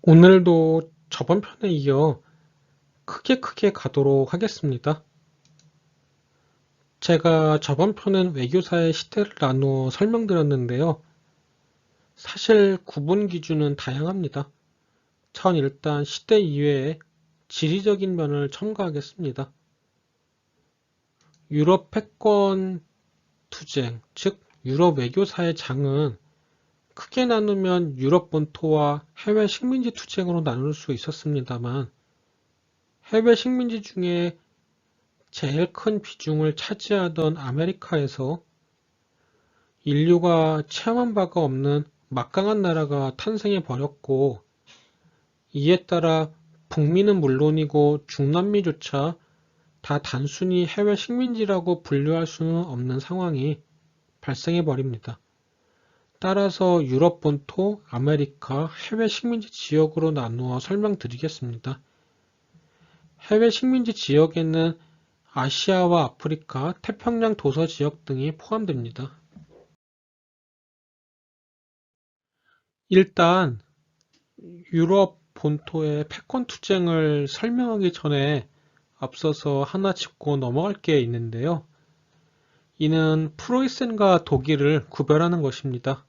오늘도 저번 편에 이어 크게 가도록 하겠습니다. 제가 저번 편은 외교사의 시대를 나누어 설명드렸는데요. 사실 구분 기준은 다양합니다. 전 일단 시대 이외에 지리적인 면을 첨가하겠습니다. 유럽 패권 투쟁, 즉 유럽 외교사의 장은 크게 나누면 유럽 본토와 해외 식민지 투쟁으로 나눌 수 있었습니다만 해외 식민지 중에 제일 큰 비중을 차지하던 아메리카에서 인류가 체험한 바가 없는 막강한 나라가 탄생해 버렸고, 이에 따라 북미는 물론이고 중남미조차 다 단순히 해외 식민지라고 분류할 수는 없는 상황이 발생해 버립니다. 따라서 유럽 본토, 아메리카, 해외 식민지 지역으로 나누어 설명드리겠습니다. 해외 식민지 지역에는 아시아와 아프리카, 태평양 도서 지역 등이 포함됩니다. 일단 유럽 본토의 패권 투쟁을 설명하기 전에 앞서서 하나 짚고 넘어갈 게 있는데요. 이는 프로이센과 독일을 구별하는 것입니다.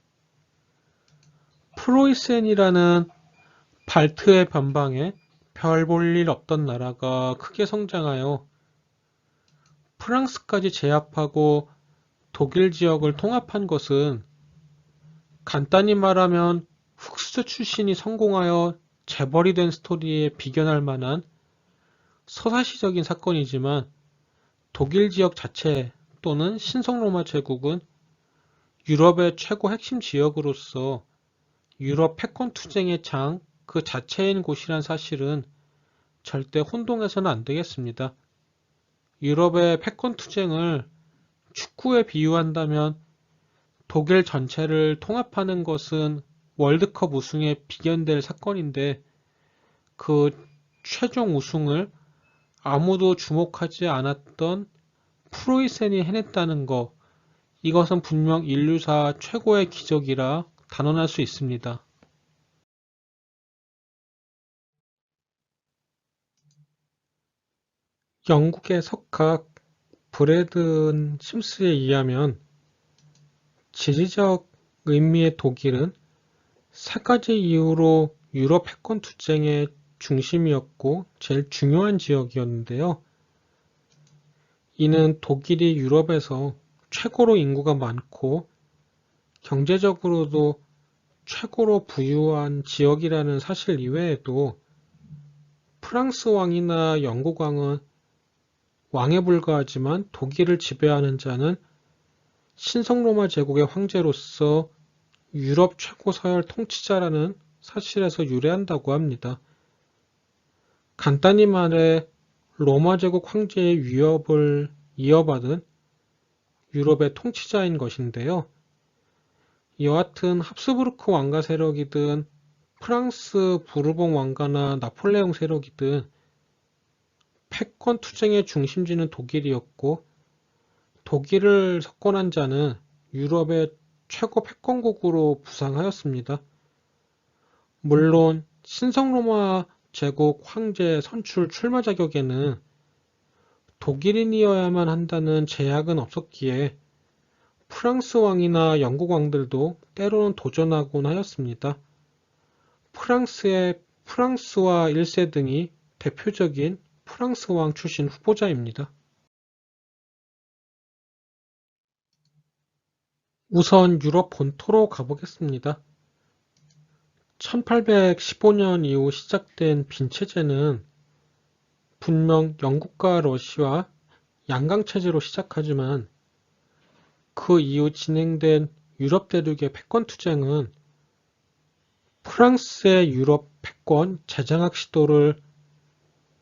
프로이센이라는 발트해 변방에 별 볼 일 없던 나라가 크게 성장하여 프랑스까지 제압하고 독일 지역을 통합한 것은 간단히 말하면 흑수저 출신이 성공하여 재벌이 된 스토리에 비견할 만한 서사시적인 사건이지만 독일 지역 자체 또는 신성로마 제국은 유럽의 최고 핵심 지역으로서 유럽 패권 투쟁의 장 그 자체인 곳이란 사실은 절대 혼동해서는 안 되겠습니다. 유럽의 패권 투쟁을 축구에 비유한다면 독일 전체를 통합하는 것은 월드컵 우승에 비견될 사건인데 그 최종 우승을 아무도 주목하지 않았던 프로이센이 해냈다는 것, 이것은 분명 인류사 최고의 기적이라 단언할 수 있습니다. 영국의 석학 브래든 심스에 의하면 지리적 의미의 독일은 세 가지 이유로 유럽 패권 투쟁의 중심이었고 제일 중요한 지역이었는데요. 이는 독일이 유럽에서 최고로 인구가 많고 경제적으로도 최고로 부유한 지역이라는 사실 이외에도 프랑스 왕이나 영국 왕은 왕에 불과하지만 독일을 지배하는 자는 신성로마 제국의 황제로서 유럽 최고 서열 통치자라는 사실에서 유래한다고 합니다. 간단히 말해 로마 제국 황제의 위협을 이어받은 유럽의 통치자인 것인데요. 여하튼 합스부르크 왕가 세력이든 프랑스 부르봉 왕가나 나폴레옹 세력이든 패권 투쟁의 중심지는 독일이었고 독일을 석권한 자는 유럽의 최고 패권국으로 부상하였습니다. 물론 신성로마 제국 황제 선출 출마 자격에는 독일인이어야만 한다는 제약은 없었기에 프랑스 왕이나 영국 왕들도 때로는 도전하곤 하였습니다. 프랑스의 프랑스와 1세 등이 대표적인 프랑스 왕 출신 후보자입니다. 우선 유럽 본토로 가보겠습니다. 1815년 이후 시작된 빈체제는 분명 영국과 러시아 양강체제로 시작하지만 그 이후 진행된 유럽 대륙의 패권 투쟁은 프랑스의 유럽 패권 재장악 시도를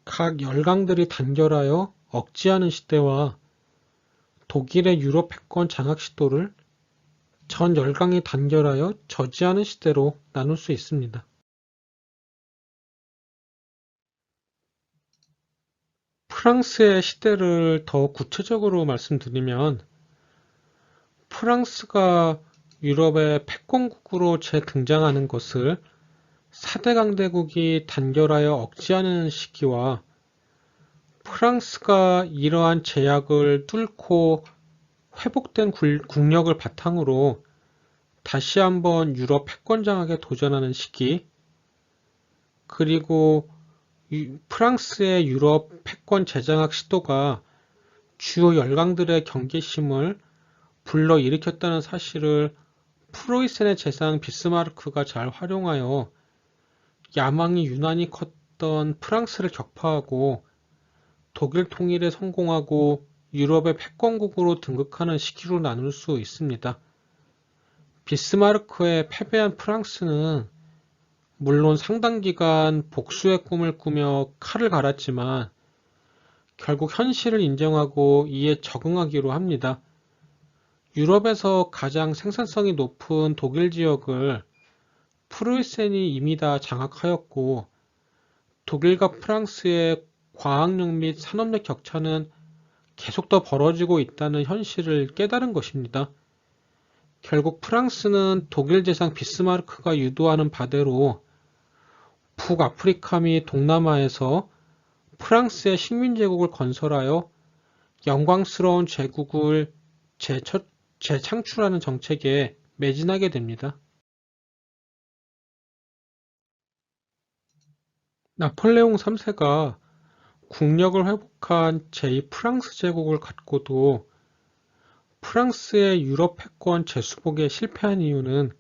각 열강들이 단결하여 억제하는 시대와 독일의 유럽 패권 장악 시도를 전 열강이 단결하여 저지하는 시대로 나눌 수 있습니다. 프랑스의 시대를 더 구체적으로 말씀드리면 프랑스가 유럽의 패권국으로 재등장하는 것을 4대 강대국이 단결하여 억제하는 시기와 프랑스가 이러한 제약을 뚫고 회복된 국력을 바탕으로 다시 한번 유럽 패권 장악에 도전하는 시기, 그리고 프랑스의 유럽 패권 재장악 시도가 주요 열강들의 경계심을 불러일으켰다는 사실을 프로이센의 재상 비스마르크가 잘 활용하여 야망이 유난히 컸던 프랑스를 격파하고 독일 통일에 성공하고 유럽의 패권국으로 등극하는 시기로 나눌 수 있습니다. 비스마르크의 패배한 프랑스는 물론 상당 기간 복수의 꿈을 꾸며 칼을 갈았지만 결국 현실을 인정하고 이에 적응하기로 합니다. 유럽에서 가장 생산성이 높은 독일 지역을 프로이센이 이미 다 장악하였고 독일과 프랑스의 과학력 및 산업력 격차는 계속 더 벌어지고 있다는 현실을 깨달은 것입니다. 결국 프랑스는 독일 재상 비스마르크가 유도하는 바대로 북아프리카 및 동남아에서 프랑스의 식민제국을 건설하여 영광스러운 제국을 재창출하는 정책에 매진하게 됩니다. 나폴레옹 3세가 국력을 회복한 제2 프랑스 제국을 갖고도 프랑스의 유럽 패권 재수복에 실패한 이유는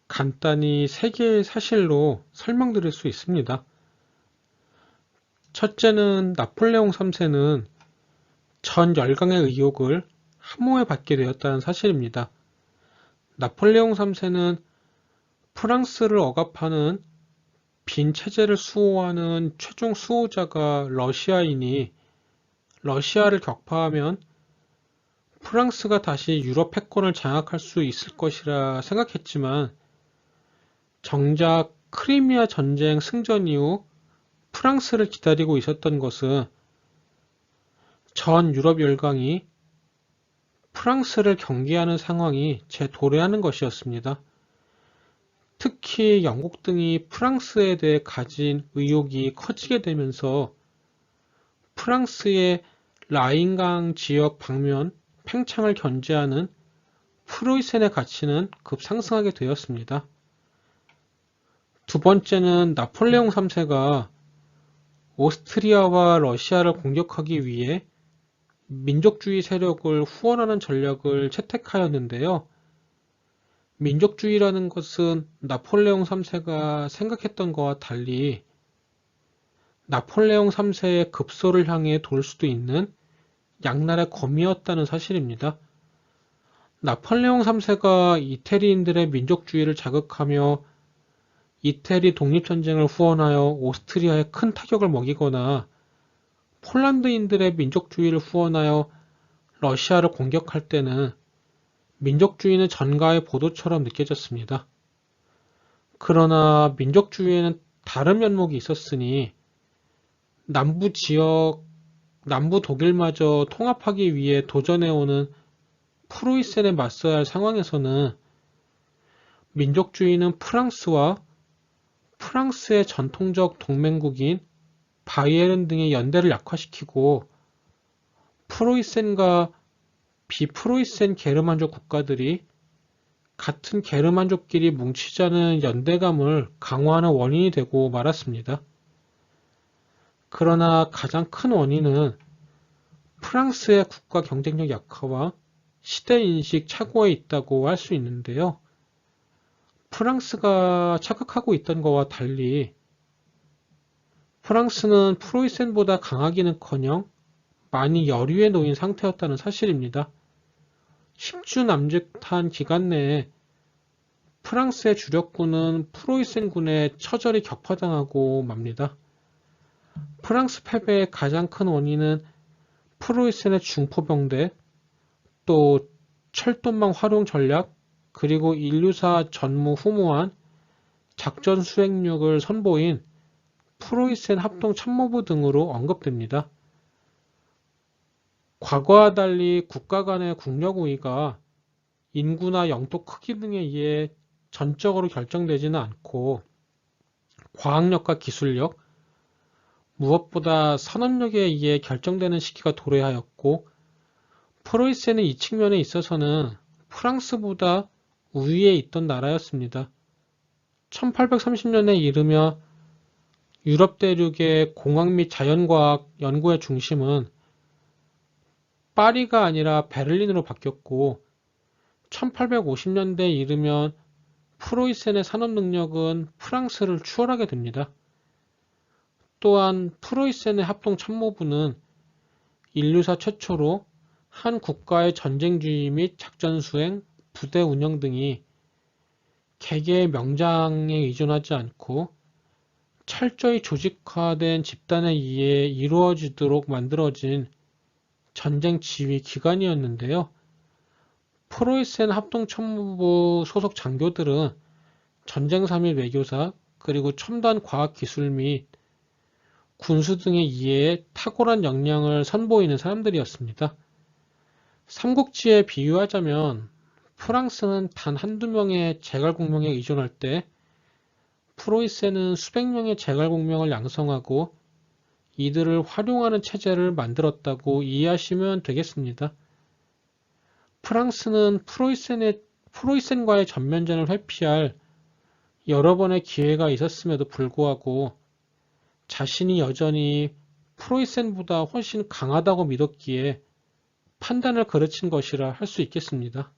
간단히 세 개의 사실로 설명드릴 수 있습니다. 첫째는 나폴레옹 3세는 전 열강의 의혹을 함호에 받게 되었다는 사실입니다. 나폴레옹 3세는 프랑스를 억압하는 빈 체제를 수호하는 최종 수호자가 러시아이니 러시아를 격파하면 프랑스가 다시 유럽 패권을 장악할 수 있을 것이라 생각했지만 정작 크리미아 전쟁 승전 이후 프랑스를 기다리고 있었던 것은 전 유럽 열강이 프랑스를 경계하는 상황이 재도래하는 것이었습니다. 특히 영국 등이 프랑스에 대해 가진 의혹이 커지게 되면서 프랑스의 라인강 지역 방면 팽창을 견제하는 프로이센의 가치는 급상승하게 되었습니다. 두 번째는 나폴레옹 3세가 오스트리아와 러시아를 공격하기 위해 민족주의 세력을 후원하는 전략을 채택하였는데요. 민족주의라는 것은 나폴레옹 3세가 생각했던 것과 달리 나폴레옹 3세의 급소를 향해 돌 수도 있는 양날의 검이었다는 사실입니다. 나폴레옹 3세가 이태리인들의 민족주의를 자극하며 이태리 독립전쟁을 후원하여 오스트리아에 큰 타격을 먹이거나 폴란드인들의 민족주의를 후원하여 러시아를 공격할 때는 민족주의는 전가의 보도처럼 느껴졌습니다. 그러나 민족주의에는 다른 면목이 있었으니 남부 독일마저 통합하기 위해 도전해오는 프로이센에 맞서야 할 상황에서는 민족주의는 프랑스와 프랑스의 전통적 동맹국인 바이에른 등의 연대를 약화시키고 프로이센과 비프로이센 게르만족 국가들이 같은 게르만족끼리 뭉치자는 연대감을 강화하는 원인이 되고 말았습니다. 그러나 가장 큰 원인은 프랑스의 국가 경쟁력 약화와 시대인식 착오에 있다고 할 수 있는데요. 프랑스가 착각하고 있던 것과 달리 프랑스는 프로이센보다 강하기는커녕 많이 열의에 놓인 상태였다는 사실입니다. 10주 남짓한 기간 내에 프랑스의 주력군은 프로이센군에 처절히 격파당하고 맙니다. 프랑스 패배의 가장 큰 원인은 프로이센의 중포병대, 또 철도망 활용 전략, 그리고 인류사 전무후무한 작전 수행력을 선보인 프로이센 합동 참모부 등으로 언급됩니다. 과거와 달리 국가 간의 국력 우위가 인구나 영토 크기 등에 의해 전적으로 결정되지는 않고 과학력과 기술력, 무엇보다 산업력에 의해 결정되는 시기가 도래하였고, 프로이센은 이 측면에 있어서는 프랑스보다 우위에 있던 나라였습니다. 1830년에 이르며 유럽 대륙의 공학 및 자연과학 연구의 중심은 파리가 아니라 베를린으로 바뀌었고, 1850년대에 이르면 프로이센의 산업 능력은 프랑스를 추월하게 됩니다. 또한 프로이센의 합동참모부는 인류사 최초로 한 국가의 전쟁 지휘 및 작전 수행, 부대 운영 등이 개개의 명장에 의존하지 않고 철저히 조직화된 집단에 의해 이루어지도록 만들어진 전쟁 지휘 기관이었는데요. 프로이센 합동참모부 소속 장교들은 전쟁사 및 외교사, 그리고 첨단 과학기술 및 군수 등의 이해에 탁월한 역량을 선보이는 사람들이었습니다. 삼국지에 비유하자면 프랑스는 단 한두 명의 제갈공명에 의존할 때 프로이센은 수백 명의 제갈공명을 양성하고 이들을 활용하는 체제를 만들었다고 이해하시면 되겠습니다. 프랑스는 프로이센과의 전면전을 회피할 여러 번의 기회가 있었음에도 불구하고 자신이 여전히 프로이센보다 훨씬 강하다고 믿었기에 판단을 거르친 것이라 할 수 있겠습니다.